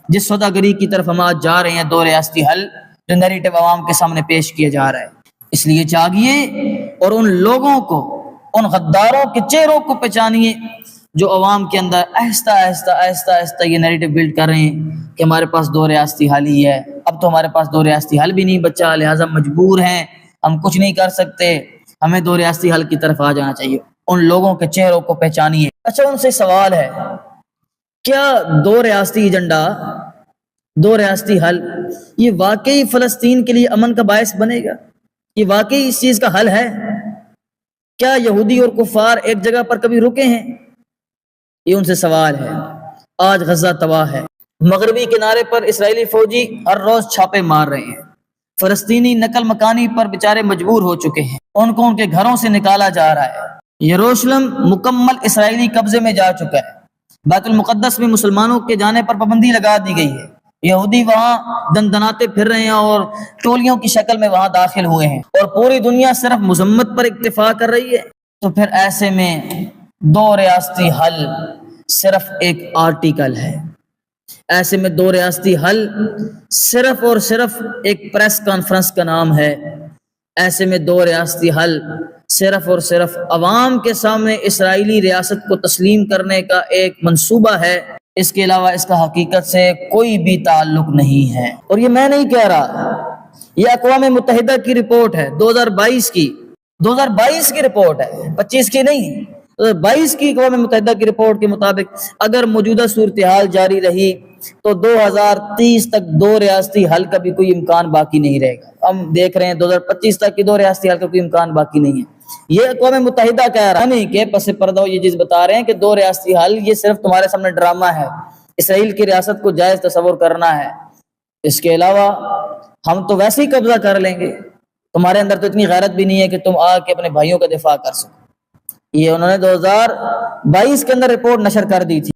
جس سوداگری کی طرف ہم آج جا رہے ہیں، دو ریاستی حل جو نیریٹو عوام کے سامنے پیش کیا جا رہا ہے، اس لیے جاگیے اور ان لوگوں کو، ان غداروں کے چہروں کو پہچانیے جو عوام کے اندر آہستہ آہستہ آہستہ آہستہ یہ نیریٹو بلڈ کر رہے ہیں کہ ہمارے پاس دو ریاستی حل ہی ہے، اب تو ہمارے پاس دو ریاستی حل بھی نہیں بچا، لہٰذا مجبور ہیں، ہم کچھ نہیں کر سکتے، ہمیں دو ریاستی حل کی طرف آ جانا چاہیے۔ ان لوگوں کے چہروں کو پہچانیے۔ اچھا، ان سے سوال ہے، کیا دو ریاستی ایجنڈا، دو ریاستی حل، یہ واقعی فلسطین کے لیے امن کا باعث بنے گا؟ یہ واقعی اس چیز کا حل ہے؟ کیا یہودی اور کفار ایک جگہ پر کبھی رکے ہیں؟ یہ ان سے سوال ہے۔ آج غزہ تباہ ہے، مغربی کنارے پر اسرائیلی فوجی ہر روز چھاپے مار رہے ہیں، فلسطینی نقل مکانی پر بیچارے مجبور ہو چکے ہیں، ان کو ان کے گھروں سے نکالا جا رہا ہے، یروشلم مکمل اسرائیلی قبضے میں جا چکا ہے، بیت المقدس میں مسلمانوں کے جانے پر پابندی لگا دی گئی ہے، یہودی وہاں دندناتے پھر رہے ہیں اور ٹولیوں کی شکل میں وہاں داخل ہوئے ہیں، اور پوری دنیا صرف مذمت پر اکتفا کر رہی ہے۔ تو پھر ایسے میں دو ریاستی حل صرف ایک آرٹیکل ہے، ایسے میں دو ریاستی حل صرف اور صرف ایک پریس کانفرنس کا نام ہے، ایسے میں دو ریاستی حل صرف اور صرف عوام کے سامنے اسرائیلی ریاست کو تسلیم کرنے کا ایک منصوبہ ہے، اس کے علاوہ اس کا حقیقت سے کوئی بھی تعلق نہیں ہے۔ اور یہ میں نہیں کہہ رہا، یہ اقوام متحدہ کی رپورٹ ہے، 2022 کی رپورٹ ہے، 25 کی نہیں، 2022 کی اقوام متحدہ کی رپورٹ کے مطابق اگر موجودہ صورتحال جاری رہی تو 2030 تک دو ریاستی حل کا بھی کوئی امکان باقی نہیں رہے گا۔ ہم دیکھ رہے ہیں 2025 تک کی دو ریاستی حل کا کوئی امکان باقی نہیں ہے۔ یہ اقوام متحدہ کہہ رہا نہیں کہ پس پردہ یہ چیز بتا رہے ہیں کہ دو ریاستی حل یہ صرف تمہارے سامنے ڈرامہ ہے، اسرائیل کی ریاست کو جائز تصور کرنا ہے، اس کے علاوہ ہم تو ویسے ہی قبضہ کر لیں گے، تمہارے اندر تو اتنی غیرت بھی نہیں ہے کہ تم آ کے اپنے بھائیوں کا دفاع کر سکو۔ یہ انہوں نے 2022 کے اندر رپورٹ نشر کر دی تھی۔